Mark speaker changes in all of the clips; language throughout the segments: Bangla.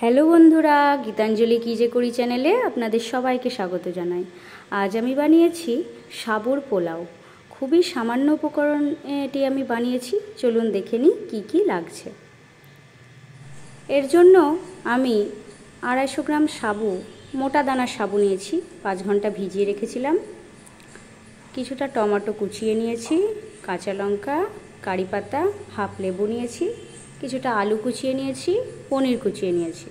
Speaker 1: হ্যালো বন্ধুরা, গীতাঞ্জলি কী যে করি চ্যানেলে আপনাদের সবাইকে স্বাগত জানাই। আজ আমি বানিয়েছি সাবুর পোলাও। খুবই সামান্য উপকরণ এটি আমি বানিয়েছি। চলুন দেখে নিই কী কী লাগছে। এর জন্য আমি 250 গ্রাম সাবু, মোটা দানার সাবু নিয়েছি, 5 ঘন্টা ভিজিয়ে রেখেছিলাম। কিছুটা টমেটো কুচিয়ে নিয়েছি, কাঁচা লঙ্কা, কারি পাতা, হাফ লেবু নিয়েছি, কিছুটা আলু কুচিয়ে নিয়েছি, পনির কুচিয়ে নিয়েছি,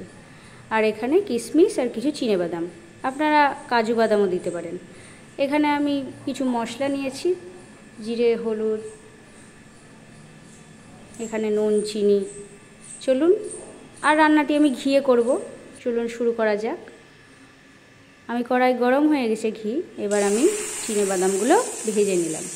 Speaker 1: আর এখানে কিশমিশ আর কিছু চিনেবাদাম, আপনারা কাজু বাদামও দিতে পারেন। এখানে আমি কিছু মশলা নিয়েছি, জিরে, হলুদ, এখানে নুন, চিনি। চলুন, আর রান্নাটি আমি ঘিয়ে করব। চলুন শুরু করা যাক। আমি কড়াই গরম হয়ে গেছে ঘি, এবার আমি চিনেবাদামগুলো ভেজে নিলাম।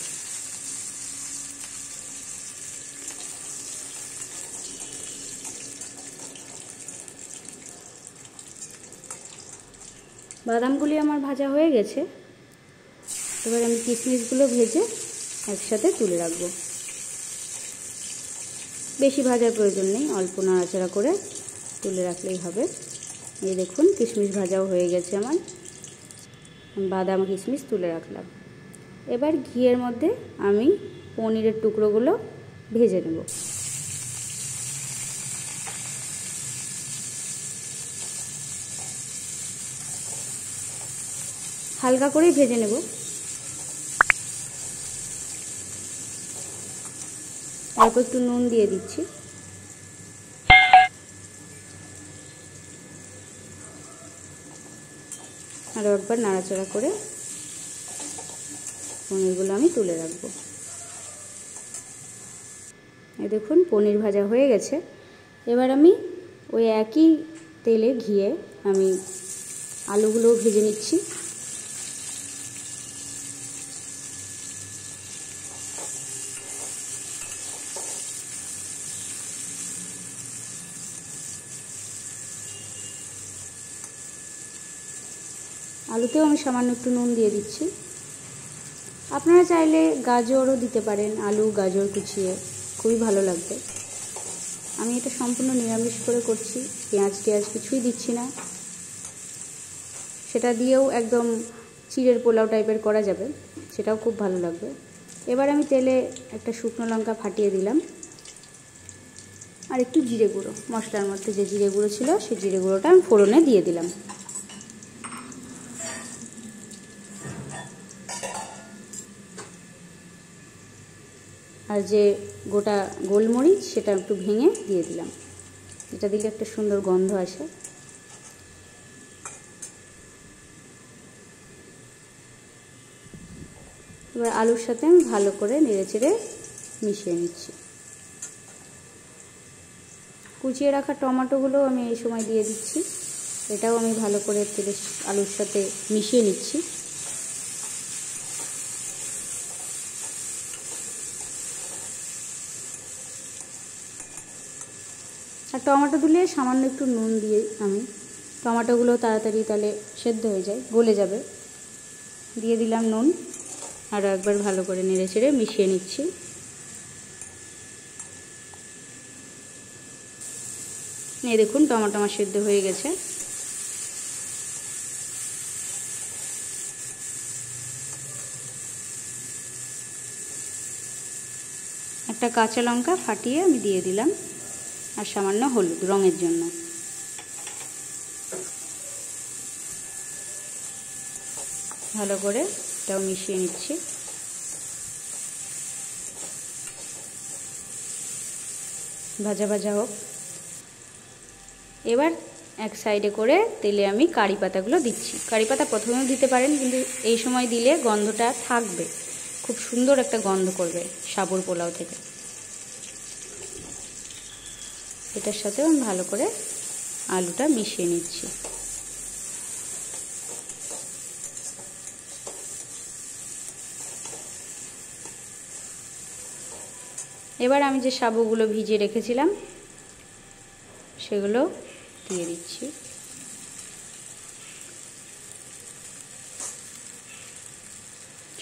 Speaker 1: বাদামগুলি আমার ভাজা হয়ে গেছে। এবার আমি কিশমিশগুলো ভেজে একসাথে তুলে রাখবো। বেশি ভাজার প্রয়োজন নেই, অল্প নাড়াচাড়া করে তুলে রাখলেই হবে। এই দেখুন, কিশমিশ ভাজাও হয়ে গেছে আমার। বাদাম কিশমিশ তুলে রাখলাম। এবার ঘিয়ের মধ্যে আমি পনিরের টুকরোগুলো ভেজে নেব। হালকা করেই ভেজে নেব। অল্প একটু নুন দিয়ে দিচ্ছি। আর একবার নাড়াচাড়া করে পনিরগুলো আমি তুলে রাখবো। এই দেখুন, পনির ভাজা হয়ে গেছে। এবার আমি ওই একই তেলে ঘিয়ে আমি আলুগুলোও ভেজে নিচ্ছি। আলুতেও আমি সামান্য একটু নুন দিয়ে দিচ্ছি। আপনারা চাইলে গাজরও দিতে পারেন, আলু গাজর কুচিয়ে, খুবই ভালো লাগবে। আমি এটা সম্পূর্ণ নিরামিষ করে করছি, পেঁয়াজ টেয়াজ কিছুই দিচ্ছি না। সেটা দিয়েও একদম চিড়ের পোলাও টাইপের করা যাবে, সেটাও খুব ভালো লাগবে। এবার আমি তেলে একটা শুকনো লঙ্কা ফাটিয়ে দিলাম, আর একটু জিরে গুঁড়ো, মশলার মধ্যে যে জিরে গুঁড়ো ছিল সেই জিরে গুঁড়োটা আমি ফোড়নে দিয়ে দিলাম। আর যে গোটা গোলমরিচ সেটা একটু ভেঙে দিয়ে দিলাম, এটা দিলে একটা সুন্দর গন্ধ আসে। এবার আলুর সাথে আমি ভালো করে নেড়েচেড়ে মিশিয়ে নিচ্ছি। কুচিয়ে রাখা টমেটোগুলো আমি এই সময় দিয়ে দিচ্ছি। এটাও আমি ভালো করে তেলে আলুর সাথে মিশিয়ে নিচ্ছি। আর টমেটো দিলে সামান্য একটু নুন দিয়ে আমি, টমেটোগুলো তাড়াতাড়ি তাহলে সেদ্ধ হয়ে যায়, গলে যাবে। দিয়ে দিলাম নুন, আরও একবার ভালো করে নেড়েচেড়ে মিশিয়ে নিচ্ছি। এই দেখুন, টমেটো আমার সেদ্ধ হয়ে গেছে। একটা কাঁচা লঙ্কা ফাটিয়ে আমি দিয়ে দিলাম, আর সামান্য হলুদ রঙের জন্য। ভালো করে এটাও মিশিয়ে নিচ্ছি। ভাজা ভাজা হোক। এবার এক সাইডে করে তেলে আমি কারি পাতাগুলো দিচ্ছি। কারি পাতা প্রথমেও দিতে পারেন, কিন্তু এই সময় দিলে গন্ধটা থাকবে, খুব সুন্দর একটা গন্ধ করবে সাবুর পোলাও থেকে। এটার সাথেও আমি ভালো করে আলুটা মিশিয়ে নিচ্ছি। এবার আমি যে সাবুগুলো ভিজিয়ে রেখেছিলাম সেগুলো দিয়ে দিচ্ছি।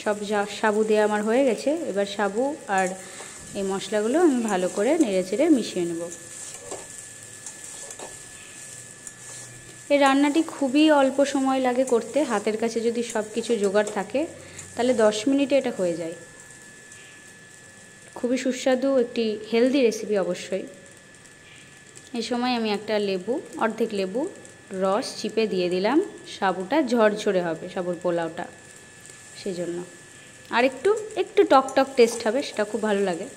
Speaker 1: সব সাবু দেওয়া আমার হয়ে গেছে। এবার সাবু আর এই মশলাগুলো আমি ভালো করে নেড়েচেড়ে মিশিয়ে নেব। এই রান্নাটি খুবই অল্প সময় লাগে করতে, হাতের কাছে যদি সব কিছু জোগাড় থাকে তাহলে 10 মিনিটে এটা হয়ে যায়। খুবই সুস্বাদু একটি হেলদি রেসিপি অবশ্যই। এই সময় আমি একটা লেবু, অর্ধেক লেবু রস চিপে দিয়ে দিলাম। সাবুটা ঝরঝরে হবে, সাবুর পোলাওটা, সেই জন্য। আর একটু টক টক টেস্ট হবে, সেটা খুব ভালো লাগে।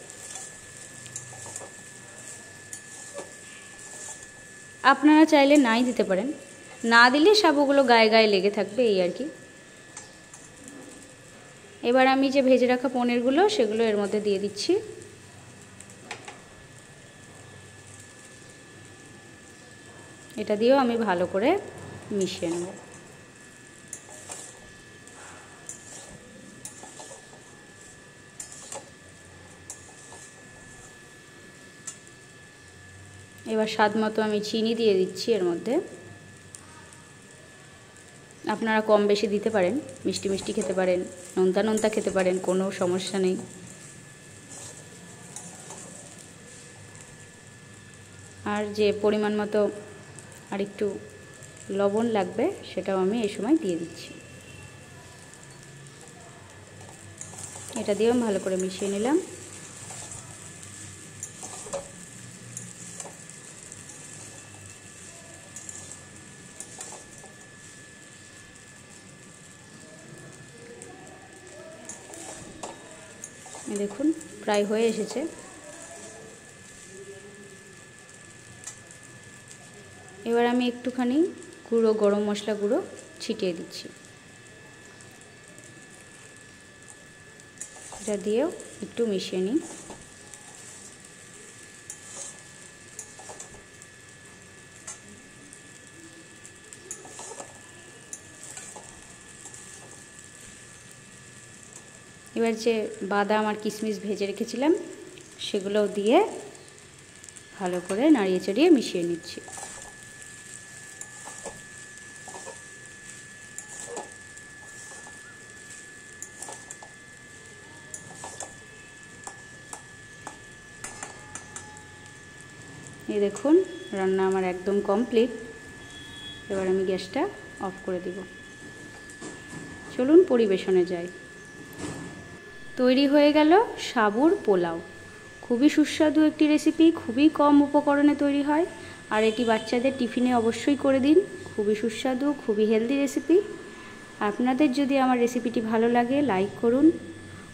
Speaker 1: আপনারা চাইলে নাই দিতে পারেন, না দিলে সাবুগুলো গায়ে গায়ে লেগে থাকবে, এই আর কি। এবার আমি যে ভেজে রাখা পনিরগুলো সেগুলো এর মধ্যে দিয়ে দিচ্ছি। এটা দিয়েও আমি ভালো করে মিশিয়ে নেব। এবার স্বাদ মতো আমি চিনি দিয়ে দিচ্ছি এর মধ্যে। আপনারা কম বেশি দিতে পারেন, মিষ্টি মিষ্টি খেতে পারেন, নোনতা নোনতা খেতে পারেন, কোনো সমস্যা নেই। আর যে পরিমাণ মতো আর একটু লবণ লাগবে সেটাও আমি এই সময় দিয়ে দিচ্ছি। এটা দিয়েও ভালো করে মিশিয়ে নিলাম। দেখুন প্রায় হয়ে এসেছে। এবার আমি একটুখানি গুঁড়ো গরম মশলা গুঁড়ো ছিটিয়ে দিচ্ছি। এটা দিয়েও একটু মিশিয়ে নিই। এবার যে বাদাম আর কিশমিশ ভেজে রেখেছিলাম সেগুলোও দিয়ে ভালো করে নাড়িয়ে চাড়িয়ে মিশিয়ে নিচ্ছি। এই দেখুন রান্না আমার একদম কমপ্লিট। এবার আমি গ্যাসটা অফ করে দিব। চলুন পরিবেশনে যাই। তৈরি হয়ে গেল সাবুর পোলাও। খুবই সুস্বাদু একটি রেসিপি, খুবই কম উপকরণে তৈরি হয়, আর এটি বাচ্চাদের টিফিনে অবশ্যই করে দিন। খুবই সুস্বাদু, খুবই হেলদি রেসিপি। আপনাদের যদি আমার রেসিপিটি ভালো লাগে লাইক করুন,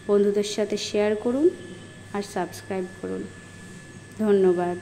Speaker 1: বন্ধুদের সাথে শেয়ার করুন আর সাবস্ক্রাইব করুন। ধন্যবাদ।